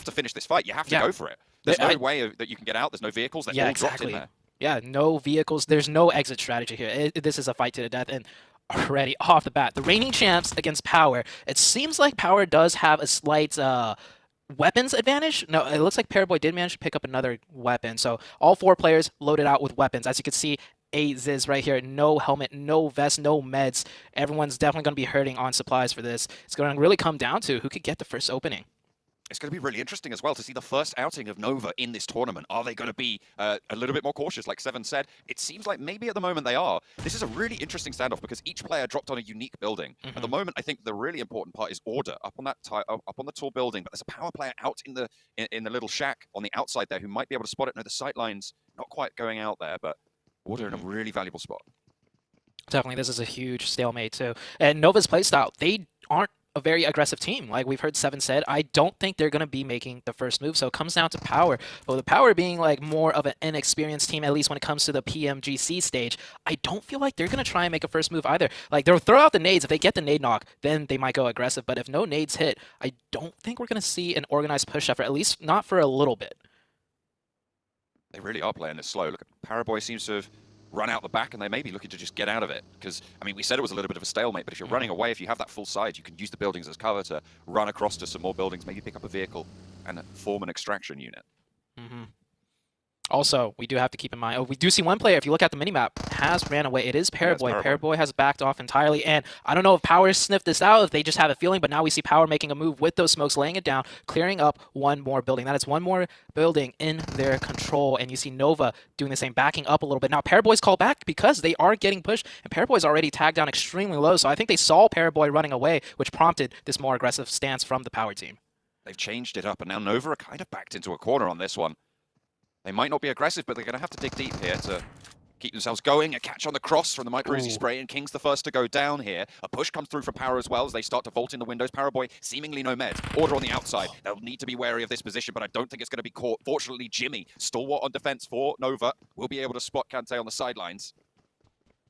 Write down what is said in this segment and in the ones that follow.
to finish this fight. You have to go for it. There's no way that you can get out. There's no vehicles. They're all dropped in there. Yeah, no vehicles. There's no exit strategy here. This is a fight to the death. And already off the bat, the reigning champs against Power. It seems like Power does have a slight weapons advantage. No, it looks like Paraboy did manage to pick up another weapon. So all 4 players loaded out with weapons. As you can see, a Ziz right here. No helmet, no vest, no meds. Everyone's definitely going to be hurting on supplies for this. It's going to really come down to who could get the first opening. It's going to be really interesting as well to see the first outing of Nova in this tournament. Are they going to be a little bit more cautious, like Seven said? It seems like maybe at the moment they are. This is a really interesting standoff because each player dropped on a unique building. At the moment, I think the really important part is order up on that up on the tall building. But there's a Power player out in the little shack on the outside there who might be able to spot it. No, the sight lines not quite going out there, but order in a really valuable spot. Definitely, this is a huge stalemate too. And Nova's playstyle, they aren't a very aggressive team. Like we've heard Seven said, I don't think they're going to be making the first move. So it comes down to Power. But the Power being like more of an inexperienced team, at least when it comes to the PMGC stage, I don't feel like they're going to try and make a first move either. Like they'll throw out the nades. If they get the nade knock, then they might go aggressive. But if no nades hit, I don't think we're going to see an organized push effort, at least not for a little bit. They really are playing this slow. Look, Paraboy seems to have run out the back, and they may be looking to just get out of it. Because, I mean, we said it was a little bit of a stalemate, but if you're running away, if you have that full side, you can use the buildings as cover to run across to some more buildings, maybe pick up a vehicle and form an extraction unit. Also, we do have to keep in mind, we do see one player, if you look at the minimap, has ran away. It is Paraboy. Yeah, Paraboy has backed off entirely, and I don't know if Power sniffed this out, if they just have a feeling, but now we see Power making a move with those smokes, laying it down, clearing up one more building. That is one more building in their control, and you see Nova doing the same, backing up a little bit. Now, Paraboy's called back because they are getting pushed, and Paraboy's already tagged down extremely low, so I think they saw Paraboy running away, which prompted this more aggressive stance from the Power team. They've changed it up, and now Nova are kind of backed into a corner on this one. They might not be aggressive, but they're going to have to dig deep here to keep themselves going. A catch on the cross from the Micro Uzi spray, and King's the first to go down here. A push comes through from Power as well as they start to vault in the windows. Paraboy seemingly no meds. Order on the outside. They'll need to be wary of this position, but I don't think it's going to be caught. Fortunately, Jimmy, stalwart on defense for Nova, will be able to spot Kante on the sidelines.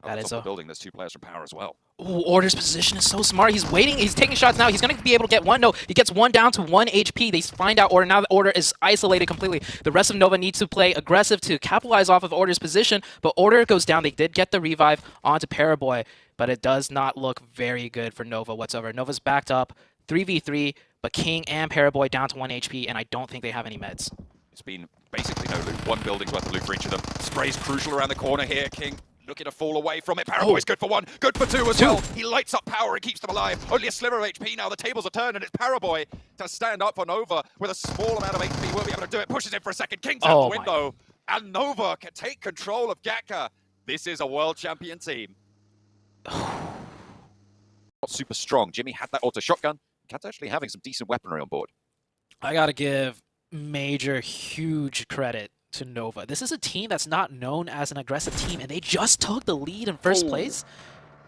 That is the building. There's 2 players from Power as well. Ooh, Order's position is so smart. He's waiting. He's taking shots now. He's going to be able to get one. No, he gets one down to 1 HP. They find out Order. Now the Order is isolated completely. The rest of Nova needs to play aggressive to capitalize off of Order's position, but Order goes down. They did get the revive onto Paraboy, but it does not look very good for Nova whatsoever. Nova's backed up 3v3, but King and Paraboy down to 1 HP, and I don't think they have any meds. It's been basically no loot. 1 building's worth of loot for each of them. Spray's crucial around the corner here. King looking to fall away from it. Paraboy's good for 1, good for 2 as well. He lights up Power and keeps them alive. Only a sliver of HP now. The tables are turned, and it's Paraboy to stand up for Nova with a small amount of HP. Will be able to do it. Pushes in for a second. King's out the window, and Nova can take control of Gatka. This is a world champion team. Not super strong. Jimmy had that auto shotgun. Cat's actually having some decent weaponry on board. I gotta give major, huge credit to Nova. This is a team that's not known as an aggressive team, and they just took the lead in first place.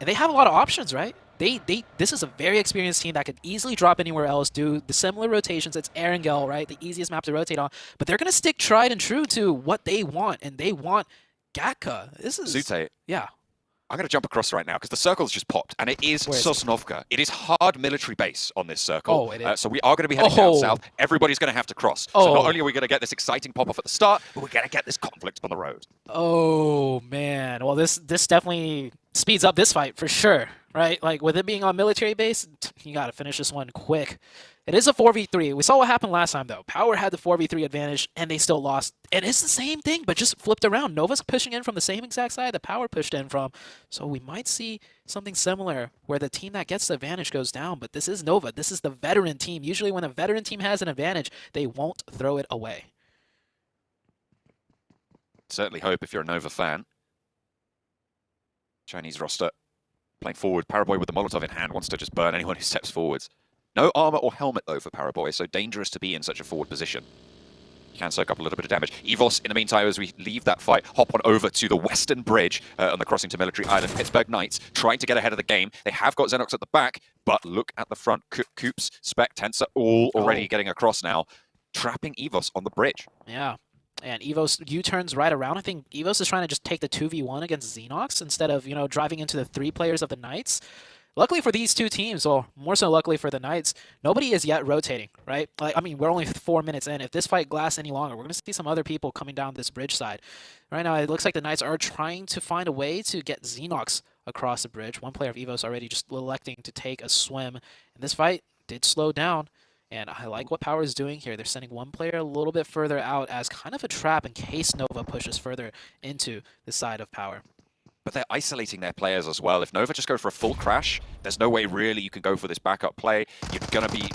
And they have a lot of options, right? This is a very experienced team that could easily drop anywhere else, do the similar rotations. It's Erangel, right? The easiest map to rotate on. But they're going to stick tried and true to what they want, and they want Gatka. This is... Zute. Yeah. I'm going to jump across right now because the circle's just popped, and it is Sosnovka. It is hard military base on this circle. Oh, it is. So we are going to be heading down south. Everybody's going to have to cross. So not only are we going to get this exciting pop-off at the start, but we're going to get this conflict on the road. Oh, man. Well, this definitely speeds up this fight for sure, right? Like, with it being on military base, you got to finish this one quick. It is a 4v3. We saw what happened last time, though. Power had the 4v3 advantage, and they still lost. It is the same thing, but just flipped around. Nova's pushing in from the same exact side that Power pushed in from. So we might see something similar where the team that gets the advantage goes down, but this is Nova. This is the veteran team. Usually when a veteran team has an advantage, they won't throw it away. Certainly hope if you're a Nova fan. Chinese roster playing forward. Paraboy with the Molotov in hand wants to just burn anyone who steps forwards. No armor or helmet, though, for Paraboy, so dangerous to be in such a forward position. You can soak up a little bit of damage. Evos, in the meantime, as we leave that fight, hop on over to the Western Bridge on the crossing to Military Island. Pittsburgh Knights trying to get ahead of the game. They have got Xenox at the back, but look at the front. Coops, Spec, Tensor, all already getting across now, trapping Evos on the bridge. Yeah. And Evos U-turns right around. I think Evos is trying to just take the 2v1 against Xenox instead of, you know, driving into the 3 players of the Knights. Luckily for these two teams, or more so luckily for the Knights, nobody is yet rotating, right? Like, I mean, we're only 4 minutes in. If this fight lasts any longer, we're going to see some other people coming down this bridge side. Right now, it looks like the Knights are trying to find a way to get Xenox across the bridge. One player of EVOS already just electing to take a swim. And this fight did slow down. And I like what Power is doing here. They're sending one player a little bit further out as kind of a trap in case Nova pushes further into the side of Power. But they're isolating their players as well. If Nova just go for a full crash, there's no way really you can go for this backup play. You're going to be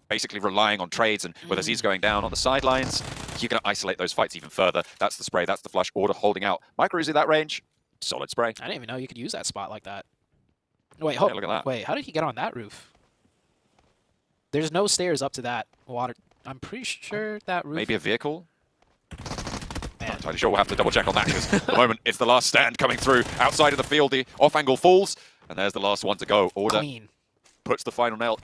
basically relying on trades, and with Aziz going down on the sidelines, you're going to isolate those fights even further. That's the spray, that's the flush. Order holding out. Micro Uzi that range, solid spray. I didn't even know you could use that spot like that. Wait, hold, look at that. Wait, how did he get on that roof? There's no stairs up to that water. I'm pretty sure that roof... Maybe a vehicle? Man. Not entirely sure. We'll have to double check on that because at the moment it's the last stand coming through outside of the field. The off angle falls, and there's the last one to go. Order Clean. puts the final nail